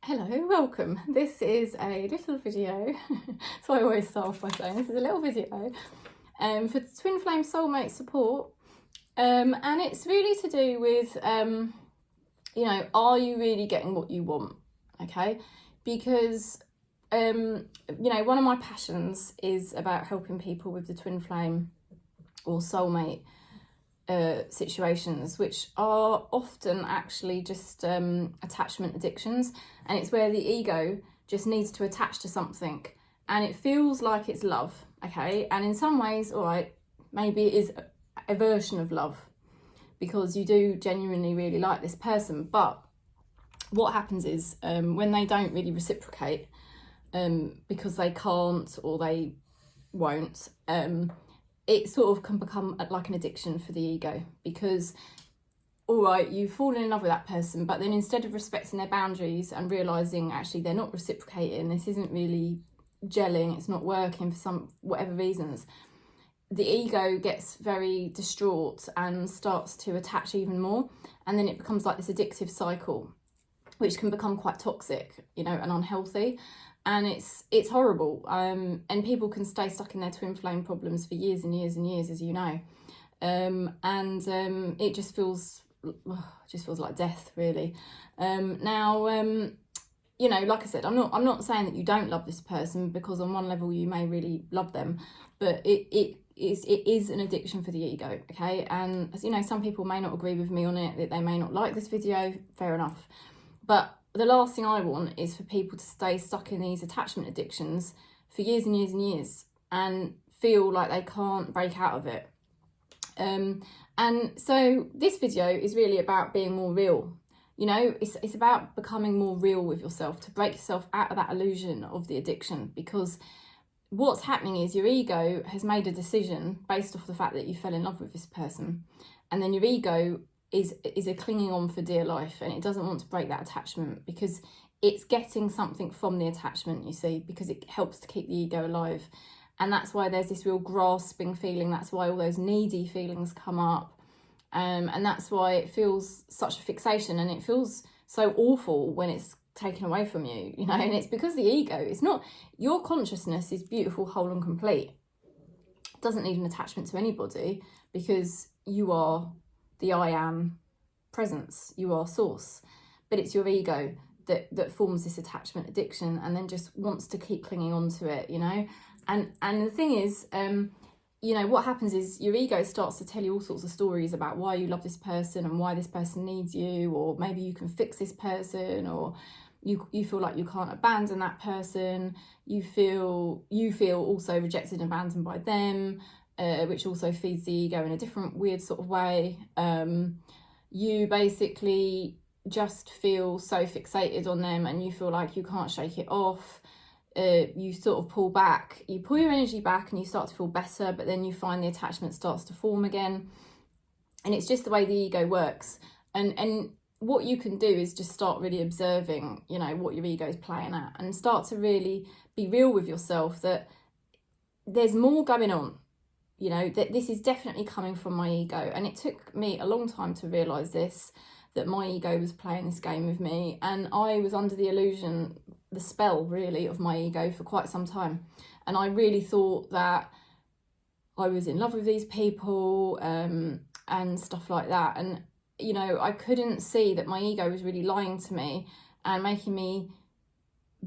Hello, welcome. This is a little video, so I always start off by saying this is a little video for twin flame soulmate support, and it's really to do with, are you really getting what you want, okay? Because, one of my passions is about helping people with the twin flame or soulmate situations, which are often actually just attachment addictions, and it's where the ego just needs to attach to something and it feels like it's love, okay? And in some ways, all right, maybe it is a version of love because you do genuinely really like this person, but what happens is when they don't really reciprocate because they can't or they won't, it sort of can become like an addiction for the ego because, all right, you've fallen in love with that person, but then instead of respecting their boundaries and realising actually they're not reciprocating, this isn't really gelling, it's not working for some whatever reasons, the ego gets very distraught and starts to attach even more, and then it becomes like this addictive cycle, which can become quite toxic, and unhealthy. And it's horrible, and people can stay stuck in their twin flame problems for years and years and years, as you know, it just feels like death, really. Like I said, I'm not saying that you don't love this person, because on one level you may really love them, but it is an addiction for the ego, okay? And as you know, some people may not agree with me on it, that they may not like this video, fair enough, but the last thing I want is for people to stay stuck in these attachment addictions for years and years and years and feel like they can't break out of it. And so this video is really about being more real. It's about becoming more real with yourself, to break yourself out of that illusion of the addiction, because what's happening is your ego has made a decision based off the fact that you fell in love with this person, and then your ego is a clinging on for dear life, and it doesn't want to break that attachment because it's getting something from the attachment, you see, because it helps to keep the ego alive. And that's why there's this real grasping feeling, that's why all those needy feelings come up, and that's why it feels such a fixation, and it feels so awful when it's taken away from you, and it's because the ego, it's not, your consciousness is beautiful, whole and complete, it doesn't need an attachment to anybody, because you are the I am presence, you are source, but it's your ego that forms this attachment addiction and then just wants to keep clinging on to it, and the thing is, what happens is your ego starts to tell you all sorts of stories about why you love this person and why this person needs you, or maybe you can fix this person, or you feel like you can't abandon that person, you feel also rejected and abandoned by them, which also feeds the ego in a different weird sort of way. You basically just feel so fixated on them and you feel like you can't shake it off. You sort of pull back, you pull your energy back and you start to feel better, but then you find the attachment starts to form again. And it's just the way the ego works. And what you can do is just start really observing, what your ego is playing at, and start to really be real with yourself that there's more going on. That this is definitely coming from my ego, and it took me a long time to realise this, that my ego was playing this game with me, and I was under the illusion, the spell really, of my ego for quite some time, and I really thought that I was in love with these people and stuff like that, and I couldn't see that my ego was really lying to me and making me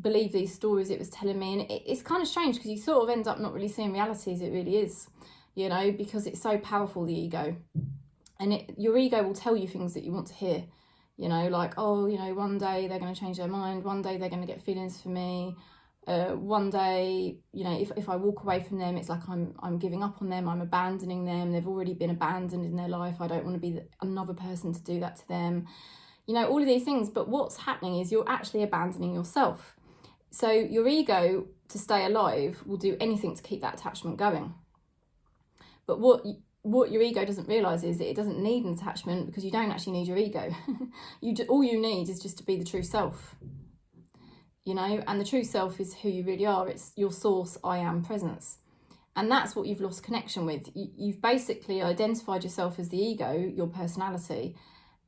believe these stories it was telling me. And it's kind of strange because you sort of end up not really seeing reality as it really is, because it's so powerful, the ego. And your ego will tell you things that you want to hear, like, oh, one day they're going to change their mind, one day they're going to get feelings for me, one day, if I walk away from them, it's like I'm giving up on them, I'm abandoning them, they've already been abandoned in their life, I don't want to be another person to do that to them, all of these things. But what's happening is you're actually abandoning yourself. So your ego, to stay alive, will do anything to keep that attachment going. But what your ego doesn't realise is that it doesn't need an attachment, because you don't actually need your ego. All you need is just to be the true self, and the true self is who you really are. It's your source, I am presence. And that's what you've lost connection with. You've basically identified yourself as the ego, your personality,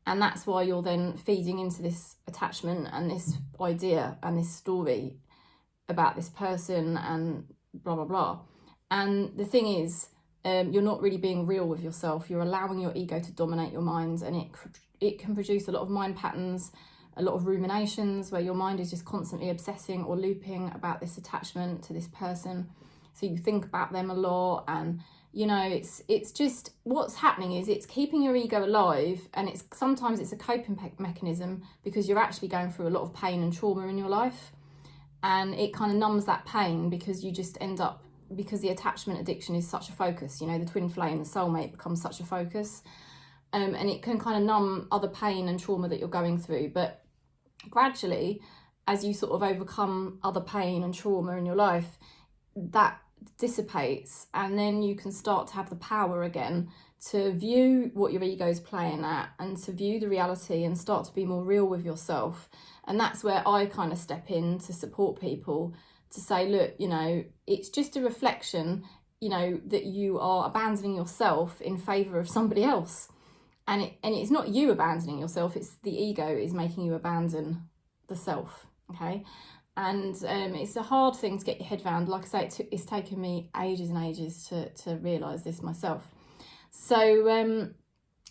And that's why you're then feeding into this attachment and this idea and this story about this person and blah, blah, blah. And the thing is, you're not really being real with yourself. You're allowing your ego to dominate your mind, and it can produce a lot of mind patterns, a lot of ruminations where your mind is just constantly obsessing or looping about this attachment to this person. So you think about them a lot, and you know, it's just what's happening is it's keeping your ego alive, and sometimes it's a coping mechanism because you're actually going through a lot of pain and trauma in your life, and it kind of numbs that pain because you just end up, because the attachment addiction is such a focus, you know, the twin flame, the soulmate becomes such a focus, and it can kind of numb other pain and trauma that you're going through. But gradually, as you sort of overcome other pain and trauma in your life, that dissipates, and then you can start to have the power again to view what your ego is playing at, and to view the reality and start to be more real with yourself. And that's where I kind of step in to support people, to say, look, you know, it's just a reflection, you know, that you are abandoning yourself in favour of somebody else. And it's not you abandoning yourself, it's the ego is making you abandon the self, okay? And it's a hard thing to get your head around. Like I say, it's taken me ages and ages to realise this myself. So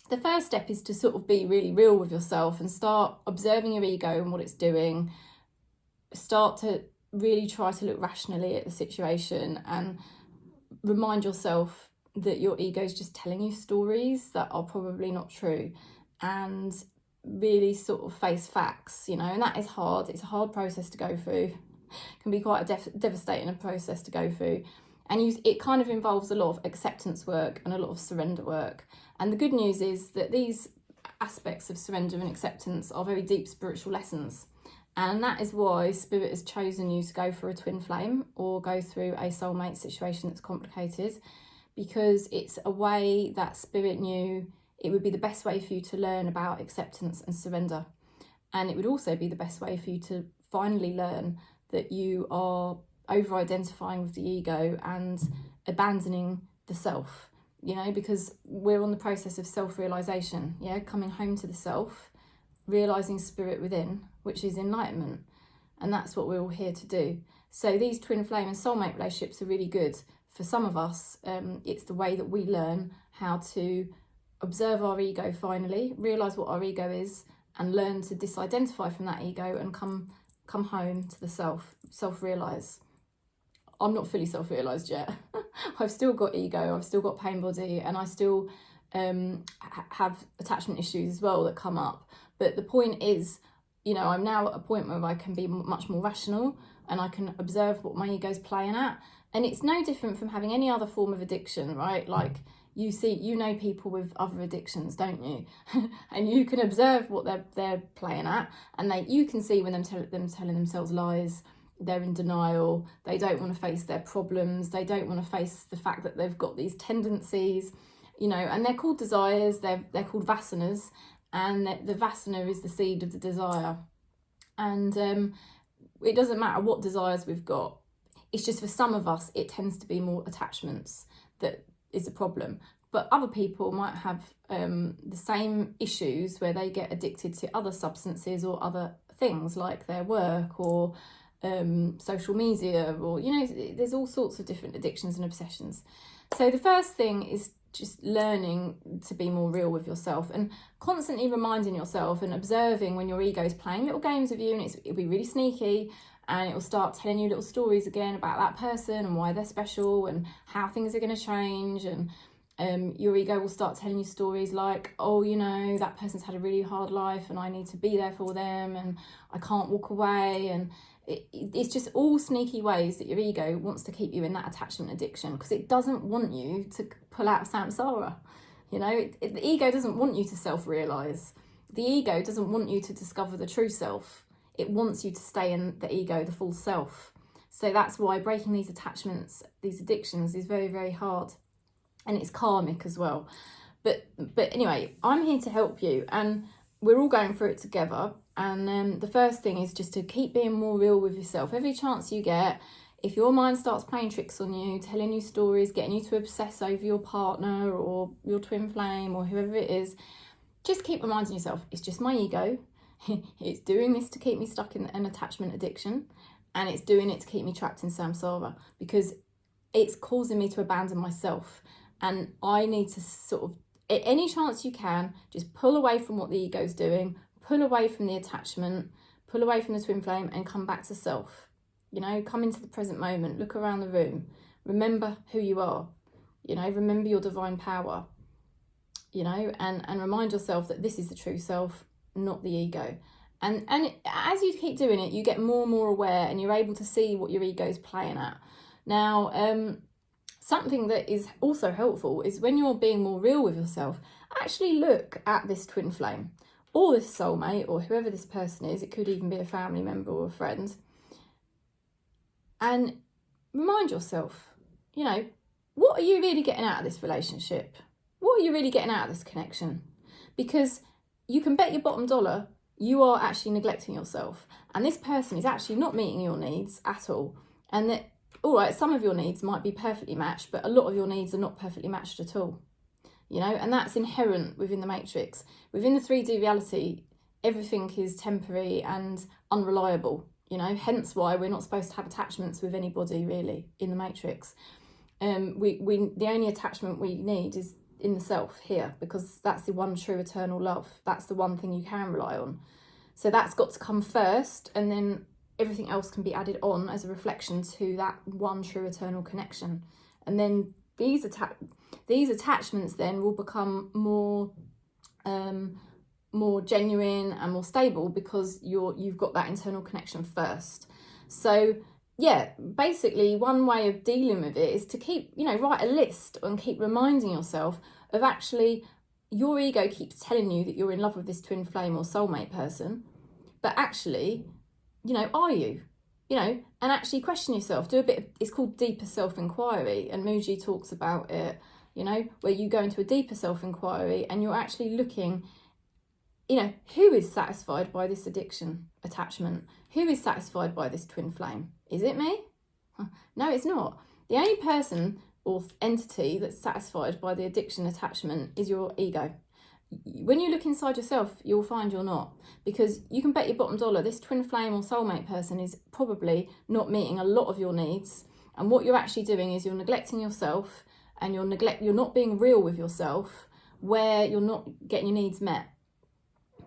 the first step is to sort of be really real with yourself and start observing your ego and what it's doing. Start to really try to look rationally at the situation and remind yourself that your ego is just telling you stories that are probably not true, and really sort of face facts, you know. And that is hard. It's a hard process to go through. It can be quite a devastating process to go through, and it kind of involves a lot of acceptance work and a lot of surrender work. And the good news is that these aspects of surrender and acceptance are very deep spiritual lessons. And that is why Spirit has chosen you to go for a twin flame or go through a soulmate situation that's complicated, because it's a way that Spirit knew it would be the best way for you to learn about acceptance and surrender. And it would also be the best way for you to finally learn that you are over-identifying with the ego and abandoning the self, you know, because we're on the process of self-realisation, yeah, coming home to the self, realising Spirit within, which is enlightenment. And that's what we're all here to do. So these twin flame and soulmate relationships are really good. For some of us, it's the way that we learn how to observe our ego finally, realise what our ego is, and learn to disidentify from that ego and come home to the self-realise. I'm not fully self-realised yet. I've still got ego, I've still got pain body, and I still have attachment issues as well that come up. But the point is, you know, I'm now at a point where I can be much more rational and I can observe what my ego's playing at. And it's no different from having any other form of addiction, right? Like you know people with other addictions, don't you? And you can observe what they're playing at, and you can see when them telling themselves lies. They're in denial. They don't want to face their problems. They don't want to face the fact that they've got these tendencies, you know, and they're called desires. They're called vasanas, and the vasana is the seed of the desire. And it doesn't matter what desires we've got. It's just for some of us, it tends to be more attachments that is a problem. But other people might have the same issues where they get addicted to other substances or other things like their work or social media, or, you know, there's all sorts of different addictions and obsessions. So the first thing is just learning to be more real with yourself and constantly reminding yourself and observing when your ego is playing little games with you, and it'll be really sneaky, and it will start telling you little stories again about that person and why they're special and how things are going to change. And your ego will start telling you stories like, oh, you know, that person's had a really hard life and I need to be there for them and I can't walk away. And it's just all sneaky ways that your ego wants to keep you in that attachment addiction, because it doesn't want you to pull out of samsara. You know, the ego doesn't want you to self-realise. The ego doesn't want you to discover the true self. It wants you to stay in the ego, the full self. So that's why breaking these attachments, these addictions, is very, very hard. And it's karmic as well. But anyway, I'm here to help you, and we're all going through it together. And the first thing is just to keep being more real with yourself. Every chance you get, if your mind starts playing tricks on you, telling you stories, getting you to obsess over your partner or your twin flame or whoever it is, just keep reminding yourself, it's just my ego. It's doing this to keep me stuck in an attachment addiction, and it's doing it to keep me trapped in samsara, because it's causing me to abandon myself. And I need to sort of, at any chance you can, just pull away from what the ego's doing, pull away from the attachment, pull away from the twin flame, and come back to self. You know, come into the present moment, look around the room, remember who you are, you know, remember your divine power, you know, and remind yourself that this is the true self, not the ego. And as you keep doing it, you get more and more aware, and you're able to see what your ego's playing at. Now, something that is also helpful is when you're being more real with yourself, actually look at this twin flame or this soulmate or whoever this person is. It could even be a family member or a friend. And remind yourself, you know, what are you really getting out of this relationship? What are you really getting out of this connection? Because you can bet your bottom dollar you are actually neglecting yourself, and this person is actually not meeting your needs at all. And that, all right, some of your needs might be perfectly matched, but a lot of your needs are not perfectly matched at all. You know, and that's inherent within the matrix. Within the 3D reality, everything is temporary and unreliable, you know, hence why we're not supposed to have attachments with anybody really in the matrix. The only attachment we need is in the self here, because that's the one true eternal love. That's the one thing you can rely on. So that's got to come first, and then everything else can be added on as a reflection to that one true eternal connection. And then these attachments then will become more genuine and more stable, because you've got that internal connection first. So yeah, basically one way of dealing with it is to keep, you know, write a list and keep reminding yourself of, actually, your ego keeps telling you that you're in love with this twin flame or soulmate person, but actually, you know, are you? You know, and actually question yourself. Do a bit of, it's called deeper self-inquiry, and Muji talks about it, you know, where you go into a deeper self-inquiry and you're actually looking, you know, who is satisfied by this addiction attachment? Who is satisfied by this twin flame? Is it me? No, it's not. The only person or entity that's satisfied by the addiction attachment is your ego. When you look inside yourself, you'll find you're not, because you can bet your bottom dollar this twin flame or soulmate person is probably not meeting a lot of your needs. And what you're actually doing is you're neglecting yourself, and you're not being real with yourself, where you're not getting your needs met.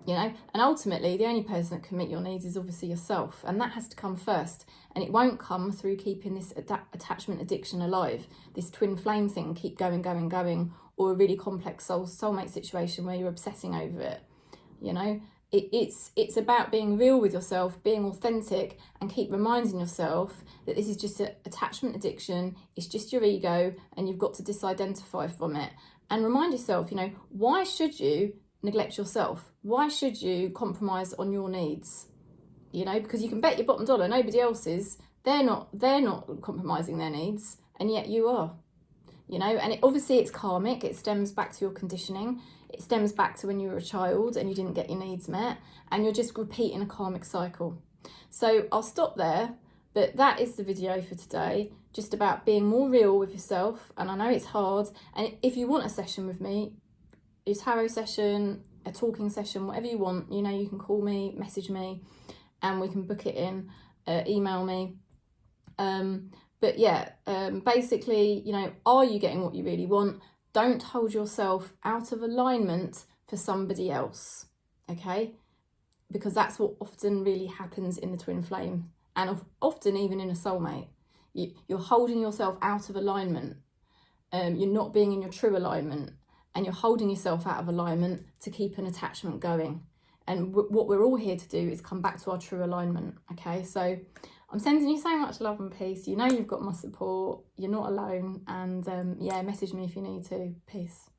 You know, and ultimately the only person that can meet your needs is obviously yourself, and that has to come first. And it won't come through keeping this attachment addiction alive, this twin flame thing keep going, or a really complex soulmate situation where you're obsessing over it. You know, it's about being real with yourself, being authentic, and keep reminding yourself that this is just an attachment addiction. It's just your ego, and you've got to disidentify from it. And remind yourself, you know, why should you neglect yourself? Why should you compromise on your needs? You know, because you can bet your bottom dollar nobody else is. They're not compromising their needs, and yet you are. You know, and obviously it's karmic. It stems back to your conditioning. It stems back to when you were a child and you didn't get your needs met, and you're just repeating a karmic cycle. So I'll stop there, but that is the video for today, just about being more real with yourself. And I know it's hard, and if you want a session with me, a tarot session, a talking session, whatever you want, you know, you can call me, message me, and we can book it in, email me. But yeah, basically, you know, are you getting what you really want? Don't hold yourself out of alignment for somebody else, okay? Because that's what often really happens in the twin flame, and often even in a soulmate. You're holding yourself out of alignment. You're not being in your true alignment, and you're holding yourself out of alignment to keep an attachment going. And what we're all here to do is come back to our true alignment, okay? So I'm sending you so much love and peace. You know you've got my support. You're not alone. And yeah, message me if you need to. Peace.